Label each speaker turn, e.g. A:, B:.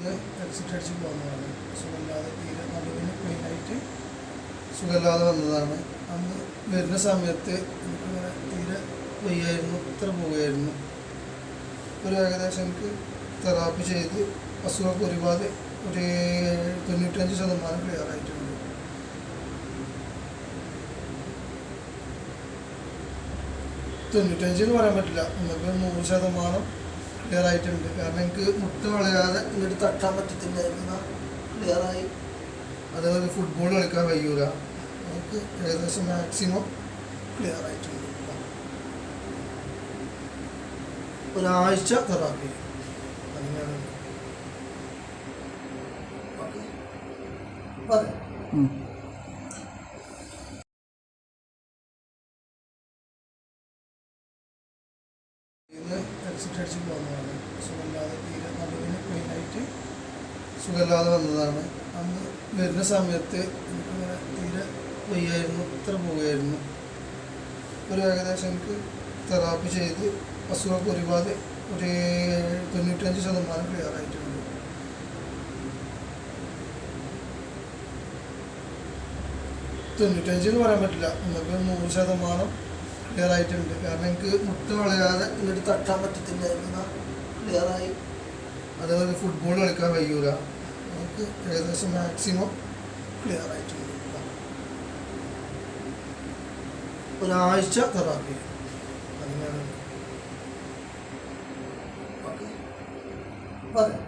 A: ഇത് എക്സിറ്റ് അടിച്ച് പോകുന്നതാണ്. സുഖമില്ലാതെ തീരെ നടുവിന് പെയിനായിട്ട് സുഖമില്ലാതെ വന്നതാണ്. അന്ന് വരുന്ന സമയത്ത് എനിക്കിങ്ങനെ തീരെ വയ്യായിരുന്നു, ഇത്ര പോവുകയായിരുന്നു. ഒരു ഏകദേശം എനിക്ക് തെറാപ്പി ചെയ്ത് അസുഖമൊക്കെ ഒരുപാട് ഒരു 95% ക്ലിയർ ആയിട്ടുണ്ട്. 95 എന്ന് പറയാൻ പറ്റില്ല, നമുക്ക് 100% ക്ലിയർ ആയിട്ടുണ്ട്. കാരണം എനിക്ക് മുട്ട് വളയാതെ ഇങ്ങോട്ട് തട്ടാൻ പറ്റത്തില്ലായിരുന്നു, ക്ലിയറായി. അതേപോലെ ഫുട്ബോൾ കളിക്കാൻ കഴിയൂല, നമുക്ക് ഏകദേശം മാക്സിമം ക്ലിയർ ആയിട്ടുണ്ട്. ഒരാഴ്ച തെറാപ്പി അങ്ങനെയാണ്. ഓക്കെ പറയാം. ഇത് എക്സിറ്റ് അടിച്ച് പോകുന്നതാണ്. സുഖമില്ലാതെ തീരെ നടുവിന് പെയിനായിട്ട് സുഖമില്ലാതെ വന്നതാണ്. അന്ന് വരുന്ന സമയത്ത് എനിക്കിങ്ങനെ തീരെ വയ്യായിരുന്നു, ഇത്ര പോവുകയായിരുന്നു. ഒരു ഏകദേശം എനിക്ക് തെറാപ്പി ചെയ്ത് അസുഖമൊക്കെ ഒരുപാട് ഒരു 95% ക്ലിയർ ആയിട്ടുണ്ട്. 95 എന്ന് പറയാൻ പറ്റില്ല, നമുക്ക് 100% ക്ലിയർ ആയിട്ടുണ്ട്. കാരണം എനിക്ക് മുട്ട് വളയാതെ ഇങ്ങോട്ട് തട്ടാൻ പറ്റത്തില്ലായിരുന്നു, ക്ലിയറായി. അതേപോലെ ഫുട്ബോൾ കളിക്കാൻ കഴിയൂല, നമുക്ക് ഏകദേശം മാക്സിമം ക്ലിയർ ആയിട്ടുണ്ട്. ഒരാഴ്ച തെറാപ്പി അങ്ങനെയാണ്. ഓക്കെ പറയാം.